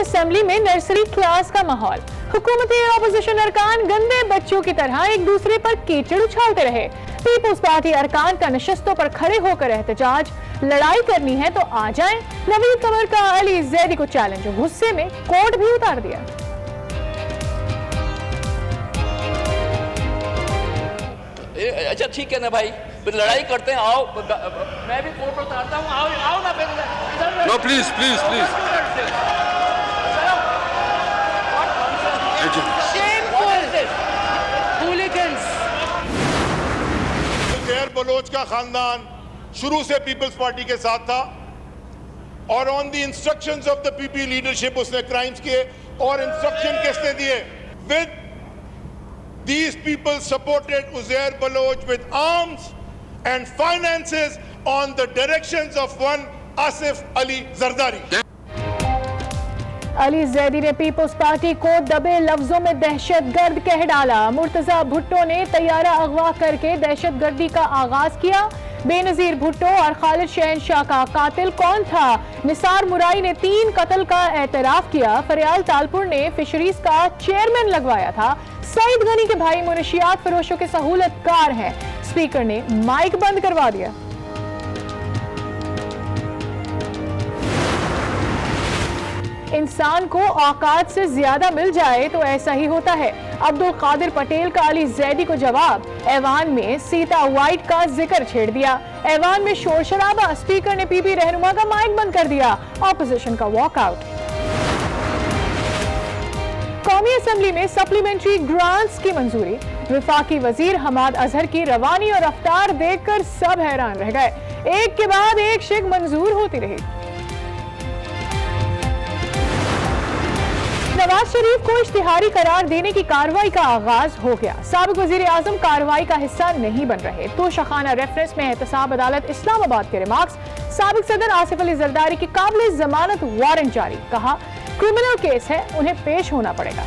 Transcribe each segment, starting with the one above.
Assembly में nursery class का माहौल। हुकूमती और अपोजिशन अरकान गंदे बच्चों की तरह एक दूसरे पर कीचड़ उछालते रहे। पीपुल्स पार्टी अरकान का नशिस्तों पर खड़े होकर एहतजाज। लड़ाई करनी है तो आ जाएं। नवीद कमर का अली जैदी को चैलेंज, गुस्से में कोट भी उतार दिया। अच्छा ठीक है ना भाई, फिर लड़ाई करते हैं, आओ मैं भी कोट उतारता हूँ, आओ ना फिर। No please please please. Uzair Baloch का खानदान शुरू से पीपल्स पार्टी के साथ था और on the instructions of the PP leadership उसने क्राइम्स किए और इंस्ट्रक्शन किसने दिए? With these people supported Uzair Baloch with arms and finances on the directions of one Asif Ali Zardari. Ali Zaidi ने पीपुल्स पार्टी को दबे लफ्जों में दहशतगर्द कह डाला। मुर्तजा भुट्टो ने तैयारा अगवा करके दहशतगर्दी का आगाज किया। बेनजीर भुट्टो और खालिद शहनशाह का कातिल कौन था? निसार मुराई ने 3 कत्ल का एतराफ किया। फरियाल तालपुर ने फिशरीज का चेयरमैन लगवाया था। सईद गनी के भाई मुनशियात फरोशों के सहूलतकार हैं। स्पीकर ने माइक बंद करवा दिया। इंसान को औकात से ज्यादा मिल जाए तो ऐसा ही होता है। अब्दुल कादिर पटेल का अली जैदी को जवाब। ऐवान में सीता वाइट का जिक्र छेड़ दिया। ऐवान में शोर शराबा। स्पीकर ने पीपी रहनुमा का माइक बंद कर दिया। ऑपोजिशन का वॉकआउट। कौमी असेंबली में सप्लीमेंट्री ग्रांट्स की मंजूरी। वफाकी वजीर हमाद अजहर की रवानी और रफ्तार देखकर सब हैरान रह गए। एक के बाद एक शिक मंजूर होती रही। नवाज शरीफ को इश्तिहारी करार देने की कार्रवाई का आगाज हो गया। साबिक वजीर आजम कार्रवाई का हिस्सा नहीं बन रहे। तो शखाना रेफरेंस में एहतसाब अदालत इस्लामाबाद के रिमार्क्स। साबिक सदर आसिफ अली जरदारी की काबिल जमानत वारंट जारी। कहा क्रिमिनल केस है, उन्हें पेश होना पड़ेगा।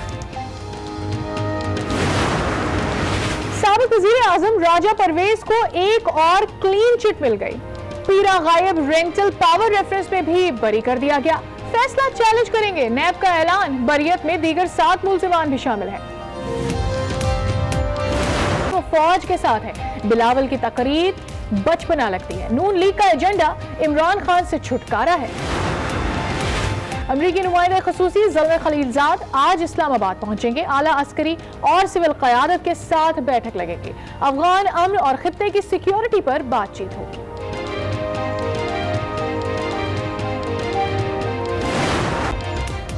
साबिक वजीर आजम राजा परवेज को एक और क्लीन चिट मिल गई। पीरा गायब रेंटल पावर रेफरेंस में भी बरी कर दिया गया। फैसला चैलेंज करेंगे, नैब का ऐलान। बरियत में दीगर 7 मुल्जिमान भी शामिल हैं। वो फौज के साथ है। बिलावल की तकरीर बचपना लगती है। नून लीग का एजेंडा इमरान खान से छुटकारा है। अमरीकी नुमाइंदा खसूसी ज़लमे खलीलजाद आज इस्लामाबाद पहुंचेंगे। आला अस्करी और सिविल क़यादत के साथ बैठक लगेगी। अफगान अमन और खित्ते की सिक्योरिटी पर बातचीत होगी।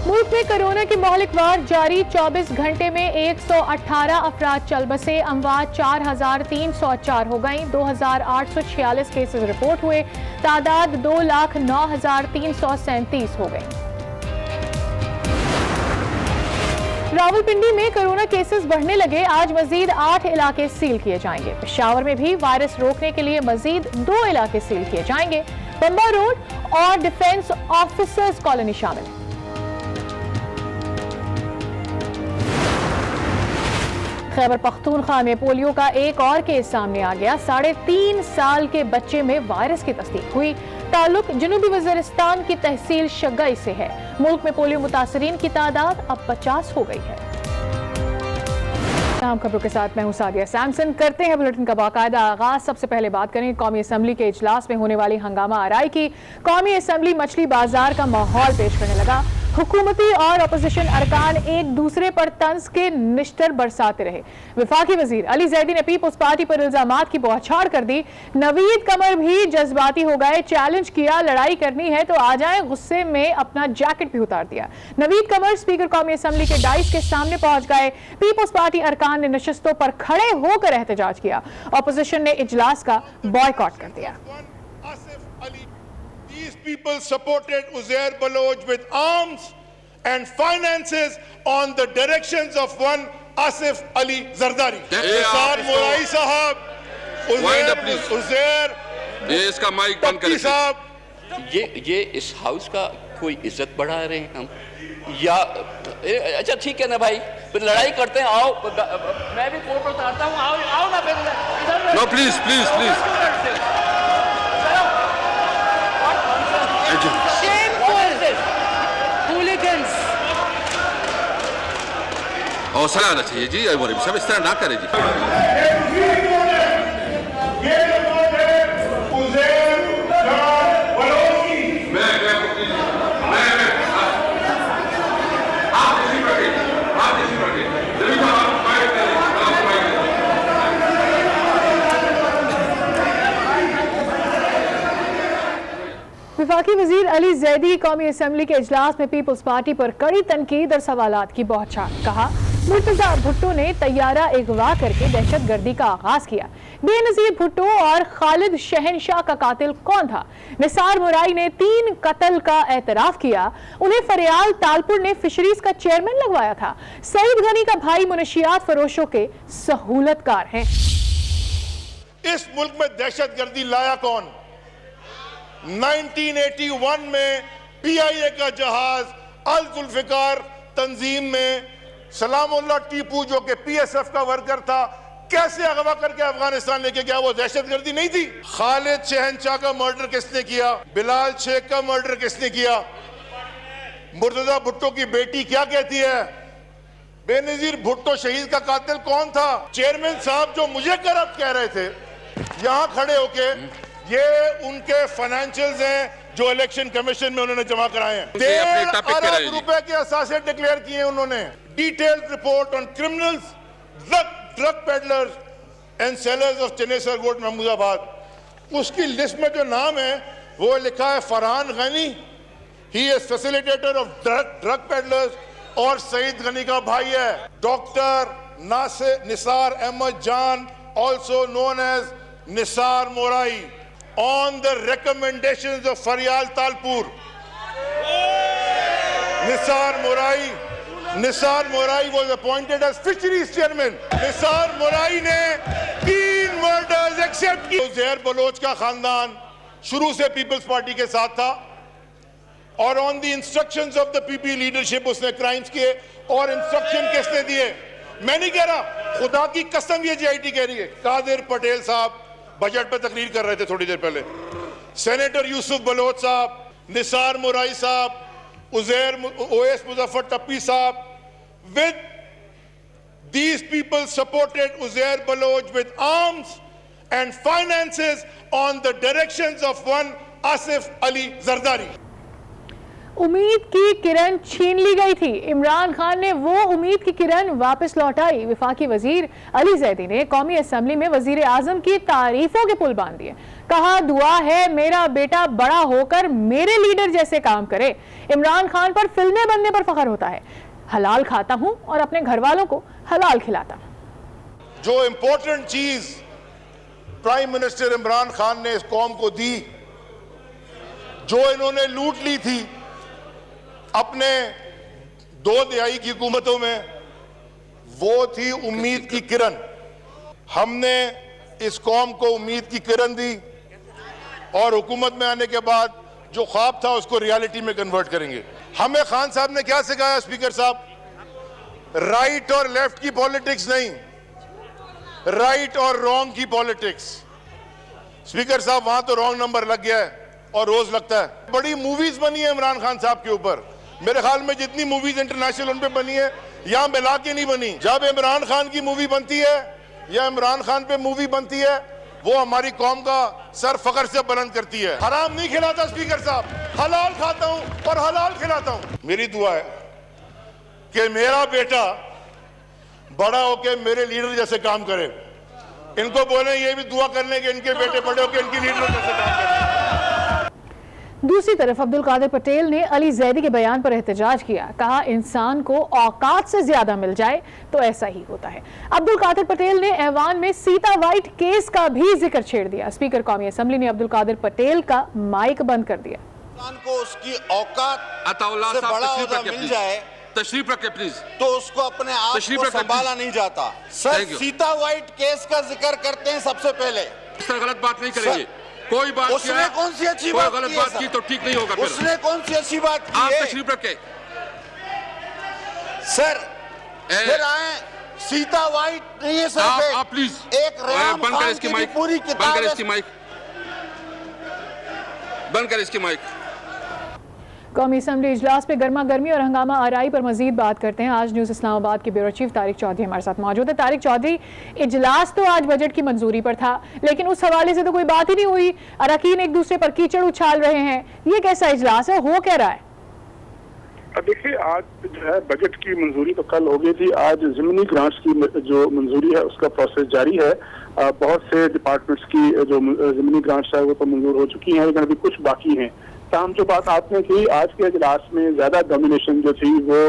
मुल्क में कोरोना की मौलिक वार जारी। 24 घंटे में 118 अफराद चल बसे। अमवात 4304 हो गई। 2846 केसेस रिपोर्ट हुए। तादाद 2,09,337 हो गई। रावलपिंडी में कोरोना केसेस बढ़ने लगे। आज मजीद 8 इलाके सील किए जाएंगे। पेशावर में भी वायरस रोकने के लिए मजीद 2 इलाके सील किए जाएंगे। बंबा रोड और डिफेंस ऑफिसर्स कॉलोनी शामिल है। खैबर पख्तूनख्वा में पोलियो का एक और केस सामने आ गया। 3.5 साल के बच्चे में वायरस की तस्दीक हुई। ताल्लुक जनूबी वज़ीरिस्तान की तहसील शगई से है। मुल्क में पोलियो मुतासरीन की तादाद अब 50 हो गई है। तमाम खबरों के साथ मैं हूं सादिया सैमसन। करते हैं बुलेटिन का बाकायदा आगाज। सबसे पहले बात करें कौमी असेंबली के इजलास में होने वाली हंगामा आराई की। कौमी असेंबली मछली बाजार का माहौल पेश करने लगा। हुकूमती और अपोजिशन अरकान एक दूसरे पर तंज के निश्तर बरसाते रहे। वफाकी वजीर अली जैदी ने पीपुल्स पार्टी पर इल्जामात की बौछार कर दी। नवीद कमर भी जज्बाती हो गए। चैलेंज किया, लड़ाई करनी है तो आ जाएं। गुस्से में अपना जैकेट भी उतार दिया। नवीद कमर स्पीकर कौमी असेंबली के डाइस के सामने पहुंच गए। पीपुल्स पार्टी अरकान ने नशिस्तों पर खड़े होकर एहतजाज किया। अपोजिशन ने इजलास का बॉयकॉट कर दिया। These people supported Uzair Baloch with arms and finances on the directions of one Asif Ali Zardari. Nisar मुराई साहब, उज़ैर ये इसका माइक बंद करें साहब। ये इस हाउस का कोई इज्जत बढ़ा रहे हैं हम या? अच्छा ठीक है ना भाई, फिर लड़ाई करते हैं, आओ मैं भी कोट उतारता हूँ, आओ ना फिर। No please please please. Shameful hooligans. हौसला आना चाहिए जी। मौलवी साहब इस तरह ना करें जी। वफाकी वजीर अली जैदी कौमी असम्बली के इजलास में पीपल्स पार्टी पर कड़ी तनकीद और सवालात की बौछार। कहा, मुर्तजा भुट्टो ने तैयारा अगवा करके दहशतगर्दी का आगाज किया। बेनजीर भुट्टो और खालिद शहनशाह का कातिल कौन था? निसार मुराई ने 3 कत्ल का एतराफ किया। उन्हें फरियाल तालपुर ने फिशरीज का चेयरमैन लगवाया था। सईद गनी का भाई मुनशियात फरोशों के सहूलतकार हैं। इस मुल्क में दहशतगर्दी लाया कौन? 1981 में PIA का जहाज अल जुल्फिकार तंजीम में सलामुल्लाह टीपू जो कि PSF का वर्कर था, कैसे अगवा करके अफगानिस्तान लेके गया? वो दहशतगर्दी नहीं थी? खालिद शहनशाह का मर्डर किसने किया? बिलाल शेख का मर्डर किसने किया? मुर्तजा भुट्टो की बेटी क्या कहती है? बेनजीर भुट्टो शहीद का कातिल कौन था? चेयरमैन साहब जो मुझे करप्ट कह रहे थे, यहां खड़े होके, ये उनके फाइनेंशियल्स हैं जो इलेक्शन कमीशन में उन्होंने जमा कराए हैं। 1.5 अरब रुपए के असासे डिक्लेयर किए उन्होंने। Detailed report on criminals, drug peddlers and sellers of Chanesar Goth Mahmudabad. उसकी लिस्ट में जो नाम है वो लिखा है Farhan Gani, he is facilitator of drug peddlers, और सईद गनी का भाई है doctor Nisar Ahmad Jan, also known as Nisar Morai, on the recommendations of Faryal Talpur. Nisar Morai was appointed as fisheries chairman. Nisar Morai ने 3 murders accept किए। ज़हर बलोच का खानदान शुरू से पीपल्स पार्टी के साथ था और on the instructions of the PP leadership उसने क्राइम्स किए। और इंस्ट्रक्शन किसने दिए? मैं नहीं कह रहा, खुदा की कसम ये JIT कह रही है। कादिर पटेल साहब बजट पे तकरीर कर रहे थे थोड़ी देर पहले, सेनेटर यूसुफ बलोच साहब, निसार मुराई साहब, ओएस मुजफ्फर टप्पी साहब, with these people supported Uzair Baloch with arms and finances on the directions of one Asif Ali Zardari. उम्मीद की किरण छीन ली गई थी। इमरान खान ने वो उम्मीद की किरण वापस लौटाई। वफाकी वजीर अली जैदी ने कौमी असम्बली में वजीर आजम की तारीफों के पुल बांध दिए। कहा, दुआ है मेरा बेटा बड़ा होकर मेरे लीडर जैसे काम करे। इमरान खान पर फिल्में बनने पर फख्र होता है। हलाल खाता हूं और अपने घर वालों को हलाल खिलाता हूं। जो इंपॉर्टेंट चीज प्राइम मिनिस्टर इमरान खान ने इस कौम को दी, जो इन्होंने लूट ली थी अपने 2 दिहाई की हुकूमतों में, वो थी उम्मीद की किरण। हमने इस कौम को उम्मीद की किरण दी और हुकूमत में आने के बाद जो ख्वाब था उसको रियलिटी में कन्वर्ट करेंगे। हमें खान साहब ने क्या सिखाया? स्पीकर साहब, राइट और लेफ्ट की पॉलिटिक्स नहीं, राइट और रॉन्ग की पॉलिटिक्स। स्पीकर साहब, वहां तो रॉन्ग नंबर लग गया है और रोज लगता है। बड़ी मूवीज बनी है इमरान खान साहब के ऊपर। मेरे ख्याल में जितनी मूवीज इंटरनेशनल उन पे बनी है, यहां मिला के नहीं बनी। जब इमरान खान की मूवी बनती है या इमरान खान पे मूवी बनती है, वो हमारी कौम का सर फख्र से बुलंद करती है। हराम नहीं खिलाता स्पीकर साहब, हलाल खाता हूं और हलाल खिलाता हूं। मेरी दुआ है कि मेरा बेटा बड़ा होके मेरे लीडर जैसे काम करे। इनको बोले ये भी दुआ करने के इनके बेटे बड़े होके इनकी लीडर जैसे काम करे। दूसरी तरफ अब्दुल कादिर पटेल ने अली जैदी के बयान पर एहतजाज किया। कहा, इंसान को औकात से ज्यादा मिल जाए तो ऐसा ही होता है। अब्दुल कादिर पटेल ने ऐवान में सीता वाइट केस का भी जिक्र छेड़ दिया। स्पीकर कौमी असम्बली ने अब्दुल कादिर पटेल का माइक बंद कर दिया। इंसान को उसकी औकात अताउल्लाह से साहब बड़ा तशरीफ होता रखें, मिल प्लीज। जाए तशरीफ रखे प्लीज। तो उसको अपने आप तशरीफ को रखें, संभाला प्लीज। नहीं जाता। Sir, Thank you। Sita white case का जिक्र करते हैं सबसे पहले। इस तरह गलत बात नहीं करेंगे। कोई बात उसने किया, कौन सी अच्छी कोई बात गलत की है, बात सर? की तो ठीक नहीं होगा। फिर उसने कौन सी अच्छी बात की आप है? तशरीफ रखे सर, फिर आए सीता वाइट नहीं है सर। आप प्लीज एक रेहान बंद कर खान इसकी की माइक, पूरी बंद किताब कर है। इसकी माइक, बंद कर इसकी माइक। कौमी असम्बली इजलास में गर्मा गर्मी और हंगामा आराई पर मजीद बात करते हैं। आज न्यूज़ इस्लामाबाद के ब्यूरो चीफ तारिक चौधरी हमारे साथ मौजूद है। तारिक चौधरी, इजलास तो आज बजट की मंजूरी पर था, लेकिन उस हवाले से तो कोई बात ही नहीं हुई। अरकान एक दूसरे पर कीचड़ उछाल रहे हैं। ये कैसा इजलास है, हो क्या रहा है? देखिए, आज जो है बजट की मंजूरी तो कल हो गई थी। आज ज़मीनी ग्रांट्स की जो मंजूरी है उसका प्रोसेस जारी है। बहुत से डिपार्टमेंट्स की जो ज़मीनी ग्रांट्स है वो तो मंजूर हो चुकी हैं, लेकिन अभी कुछ बाकी हैं। तमाम जो बात आपने की, आज के इजलास में ज्यादा डोमिनेशन जो थी वो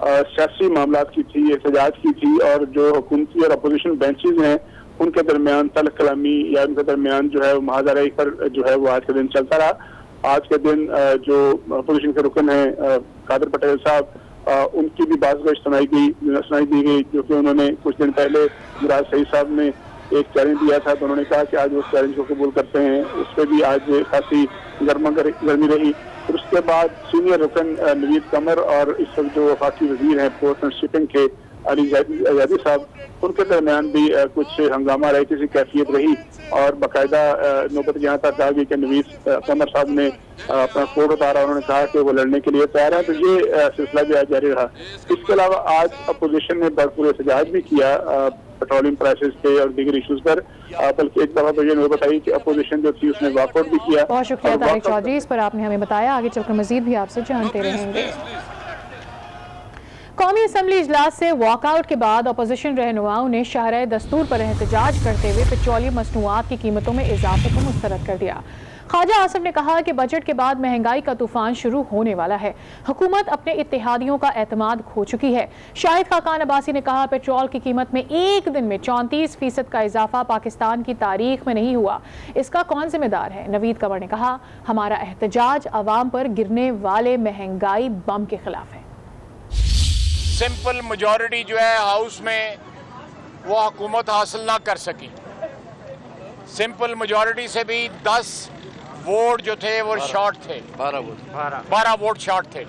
सियासी मामला की थी, एहतजाज की थी, और जो हुकूमती और अपोजिशन बेंचेज हैं उनके दरमियान तल्ख कलामी या उनके दरमियान जो है मुहाज़रे पर जो है वो आज के दिन चलता रहा। आज के दिन जो अपोजिशन के रुकन हैं कादर पटेल साहब, उनकी भी बाज़ सुनाई दी गई, क्योंकि उन्होंने कुछ दिन पहले मुराद सईद साहब ने एक चैलेंज दिया था, तो उन्होंने कहा कि आज उस चैलेंज को कबूल करते हैं। उस पर भी आज खासी गर्मी रही। फिर उसके बाद सीनियर रुकन नवीद कमर और इस वक्त जो वफाकी वजीर हैं पोर्ट एंड शिपिंग के अली आजादी साहब, उनके दरमियान भी कुछ हंगामा रही, किसी कैफियत रही, और बाकायदा नौबत यहाँ तक आ गई कि नवीद कमर साहब ने अपना कोट उतारा। उन्होंने कहा कि वो लड़ने के लिए तैयार है। तो ये सिलसिला भी आज जारी रहा। इसके अलावा आज अपोजिशन ने भरपूर एहतजाज भी किया पेट्रोलियम प्राइसेस पे और दीगर इश्यूज पर, बल्कि एक दफा तो ये बताई कि अपोजिशन जो थी उसने वॉकआउट भी किया। बहुत शुक्रिया तारिक चौधरी, इस पर आपने हमें बताया। आगे चलकर मजीद भी आपसे जानते रहेंगे। कौमी असम्बली इजलास से वॉकआउट के बाद अपोजिशन रहनुमाओं ने शाहराह दस्तूर पर एहतजाज करते हुए पेट्रोलियम मसनूआत की कीमतों में इजाफे को मुस्तरद कर दिया। ख्वाजा आसिफ ने कहा कि बजट के बाद महंगाई का तूफान शुरू होने वाला है। हुकूमत अपने इत्तेहादियों का एतमाद खो चुकी है। शाहिद खाकान अब्बासी ने कहा, पेट्रोल की कीमत में एक दिन में 34% का इजाफा पाकिस्तान की तारीख में नहीं हुआ, इसका कौन जिम्मेदार है? नवीद कमर ने कहा, हमारा एहतजाज अवाम पर गिरने वाले महंगाई बम के खिलाफ है। सिंपल मेजॉरिटी जो है हाउस में वो हुकूमत हासिल ना कर सकी। सिंपल मेजॉरिटी से भी 10 वोट जो थे वो शॉर्ट थे, 12 वोट शॉर्ट थे।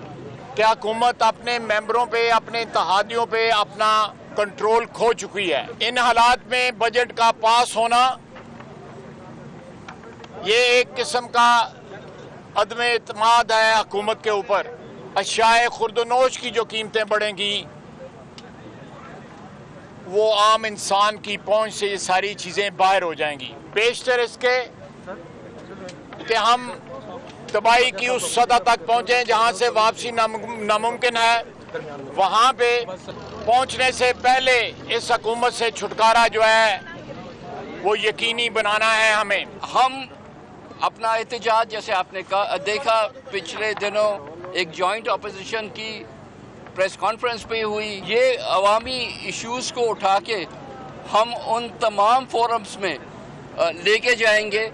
क्या हुकूमत अपने मेंबरों पे, अपने इत्तेहादियों पे अपना कंट्रोल खो चुकी है? इन हालात में बजट का पास होना ये एक किस्म का अदम एतमाद है हुकूमत के ऊपर। अशाए खुर्दनोश की जो कीमतें बढ़ेंगी वो आम इंसान की पहुंच से ये सारी चीज़ें बाहर हो जाएंगी। बेशतर इसके कि हम तबाही की उस सतह तक पहुंचे जहां से वापसी नामुमकिन है। वहां पे पहुंचने से पहले इस हुकूमत से छुटकारा जो है वो यकीनी बनाना है हमें। हम अपना एहतजाज, जैसे आपने देखा पिछले दिनों एक जॉइंट अपोजिशन की प्रेस कॉन्फ्रेंस पे हुई, ये अवामी इश्यूज़ को उठा के हम उन तमाम फोरम्स में लेके जाएंगे,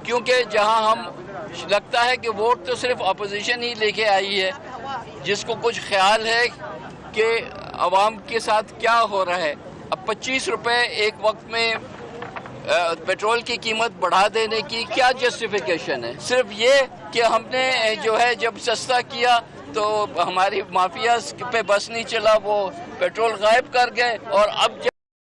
क्योंकि जहां हम लगता है कि वोट तो सिर्फ अपोजिशन ही लेके आई है, जिसको कुछ ख्याल है कि अवाम के साथ क्या हो रहा है। अब 25 रुपए एक वक्त में पेट्रोल की कीमत बढ़ा देने की क्या जस्टिफिकेशन है? सिर्फ ये कि हमने जो है जब सस्ता किया तो हमारी माफिया पे बस नहीं चला, वो पेट्रोल गायब कर गए, और अब